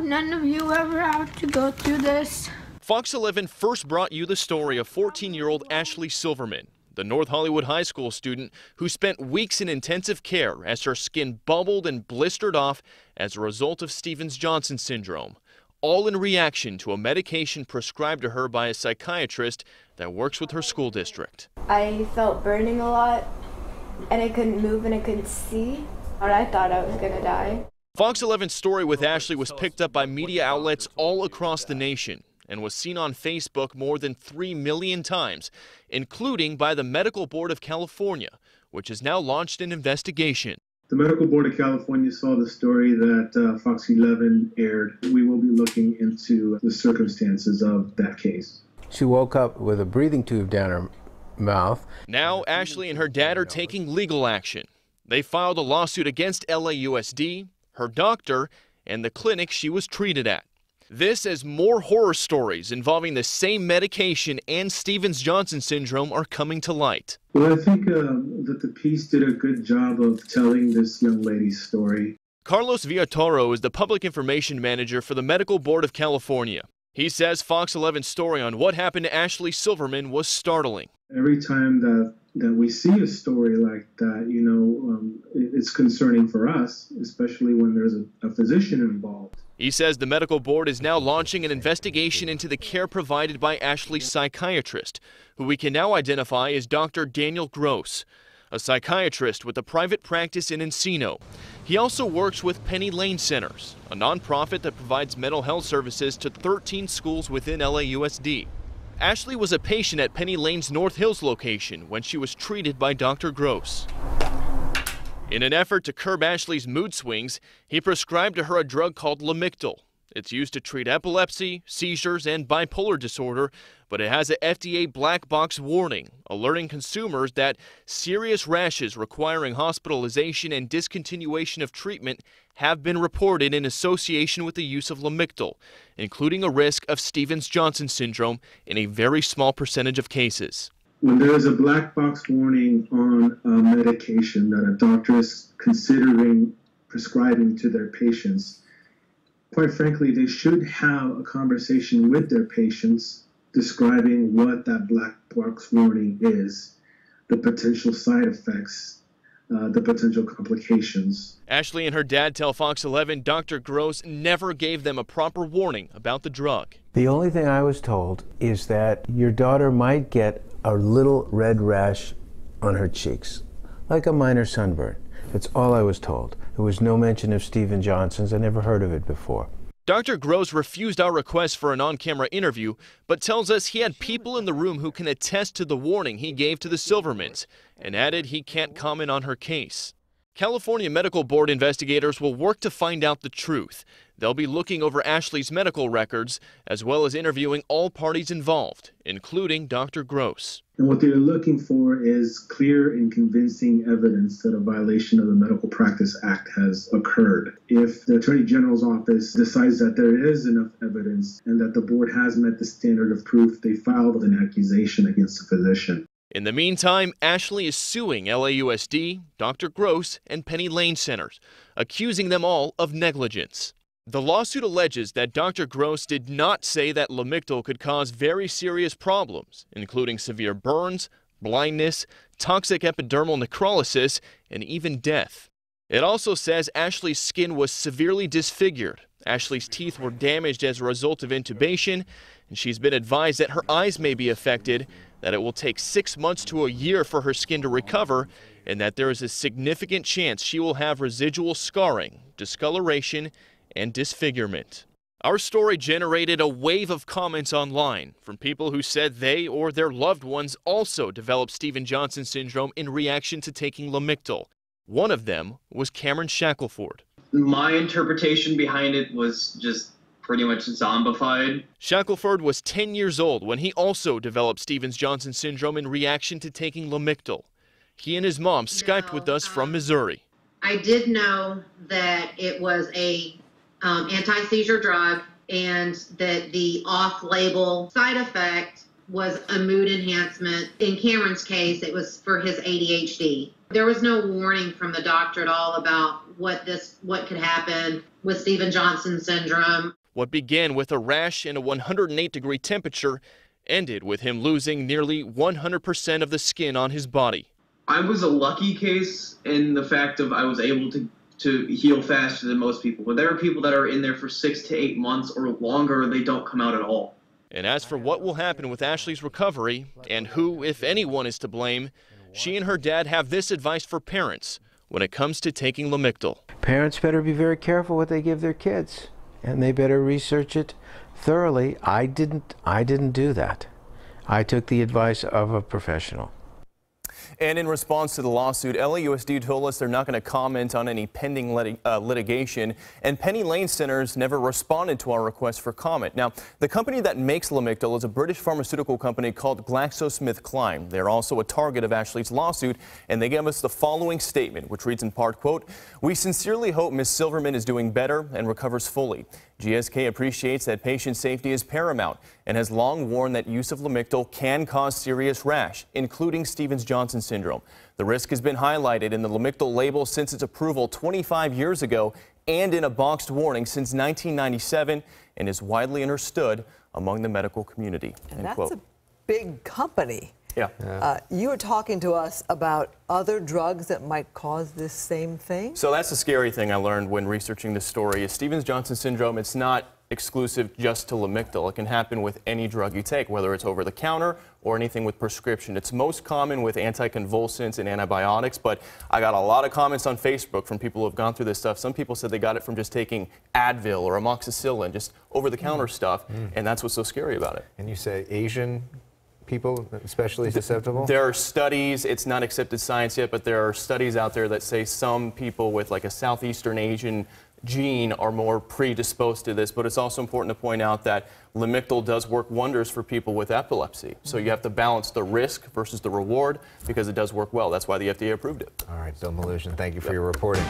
hope none of you ever have to go through this. Fox 11 first brought you the story of 14-year-old Ashley Silverman, the North Hollywood High School student who spent weeks in intensive care as her skin bubbled and blistered off as a result of Stevens-Johnson syndrome, all in reaction to a medication prescribed to her by a psychiatrist that works with her school district. I felt burning a lot, and I couldn't move and I couldn't see, and I thought I was going to die. Fox 11's story with Ashley was picked up by media outlets all across the nation and was seen on Facebook more than 3 million times, including by the Medical Board of California, which has now launched an investigation. The Medical Board of California saw the story that Fox 11 aired. We will be looking into the circumstances of that case. She woke up with a breathing tube down her mouth. Now Ashley and her dad are taking legal action. They filed a lawsuit against LAUSD, her doctor, and the clinic she was treated at. This as more horror stories involving the same medication and Stevens-Johnson syndrome are coming to light. Well, I think that the piece did a good job of telling this young lady's story. Carlos Villatoro is the public information manager for the Medical Board of California. He says Fox 11's story on what happened to Ashley Silverman was startling. Every time that we see a story like that, it's concerning for us, especially when there's a physician involved. He says the medical board is now launching an investigation into the care provided by Ashley's psychiatrist, who we can now identify as Dr. Daniel Gross, a psychiatrist with a private practice in Encino. He also works with Penny Lane Centers, a nonprofit that provides mental health services to 13 schools within LAUSD. Ashley was a patient at Penny Lane's North Hills location when she was treated by Dr. Gross. In an effort to curb Ashley's mood swings, he prescribed to her a drug called Lamictal. It's used to treat epilepsy, seizures, and bipolar disorder, but it has a FDA black box warning, alerting consumers that serious rashes requiring hospitalization and discontinuation of treatment have been reported in association with the use of Lamictal, including a risk of Stevens-Johnson syndrome in a very small percentage of cases. When there is a black box warning on a medication that a doctor is considering prescribing to their patients, quite frankly, they should have a conversation with their patients describing what that black box warning is, the potential side effects, the potential complications. Ashley and her dad tell Fox 11 Dr. Gross never gave them a proper warning about the drug. The only thing I was told is that your daughter might get a little red rash on her cheeks, like a minor sunburn. That's all I was told. There was no mention of Stevens-Johnson's. I never heard of it before. Dr. Gross refused our request for an on-camera interview, but tells us he had people in the room who can attest to the warning he gave to the Silvermans, and added he can't comment on her case. California Medical Board investigators will work to find out the truth. They'll be looking over Ashley's medical records, as well as interviewing all parties involved, including Dr. Gross. And what they're looking for is clear and convincing evidence that a violation of the Medical Practice Act has occurred. If the Attorney General's office decides that there is enough evidence and that the board has met the standard of proof, they filed an accusation against the physician. In the meantime, Ashley is suing LAUSD, Dr. Gross, and Penny Lane Centers, accusing them all of negligence. The lawsuit alleges that Dr. Gross did not say that Lamictal could cause very serious problems, including severe burns, blindness, toxic epidermal necrolysis, and even death. It also says Ashley's skin was severely disfigured. Ashley's teeth were damaged as a result of intubation, and she's been advised that her eyes may be affected, that it will take 6 months to a year for her skin to recover, and that there is a significant chance she will have residual scarring, discoloration, and disfigurement. Our story generated a wave of comments online from people who said they or their loved ones also developed Stevens-Johnson syndrome in reaction to taking Lamictal. One of them was Cameron Shackelford. My interpretation behind it was just pretty much zombified. Shackelford was 10 years old when he also developed Stevens-Johnson syndrome in reaction to taking Lamictal. He and his mom Skyped with us from Missouri. I did know that it was a anti-seizure drug and that the off-label side effect was a mood enhancement. In Cameron's case, it was for his ADHD. There was no warning from the doctor at all about what could happen. with Stevens-Johnson syndrome. What began with a rash and a 108-degree temperature ended with him losing nearly 100% of the skin on his body. I was a lucky case in the fact of I was able to heal faster than most people. But there are people that are in there for 6 to 8 months or longer, and they don't come out at all. And as for what will happen with Ashley's recovery and who, if anyone, is to blame, she and her dad have this advice for parents when it comes to taking Lamictal. Parents better be very careful what they give their kids, and they better research it thoroughly. I didn't do that. I took the advice of a professional. And in response to the lawsuit, LAUSD told us they're not going to comment on any pending litigation, and Penny Lane Centers never responded to our request for comment. Now, the company that makes Lamictal is a British pharmaceutical company called GlaxoSmithKline. They're also a target of Ashley's lawsuit, and they gave us the following statement, which reads in part, quote, "We sincerely hope Ms. Silverman is doing better and recovers fully. GSK appreciates that patient safety is paramount and has long warned that use of Lamictal can cause serious rash, including Stevens-Johnson syndrome. The risk has been highlighted in the Lamictal label since its approval 25 years ago and in a boxed warning since 1997 and is widely understood among the medical community." And that's a big company. Yeah. You were talking to us about other drugs that might cause this same thing? So that's the scary thing I learned when researching this story is Stevens-Johnson syndrome. It's not exclusive just to Lamictal. It can happen with any drug you take, whether it's over the counter or anything with prescription. It's most common with anticonvulsants and antibiotics, but I got a lot of comments on Facebook from people who have gone through this stuff. Some people said they got it from just taking Advil or amoxicillin, just over-the-counter stuff, and that's what's so scary about it. And you say Asian people especially susceptible? There are studies, it's not accepted science yet, but there are studies out there that say some people with like a Southeastern Asian gene are more predisposed to this, but it's also important to point out that Lamictal does work wonders for people with epilepsy. So you have to balance the risk versus the reward because it does work well. That's why the FDA approved it. All right, Bill Malushin, thank you for your reporting.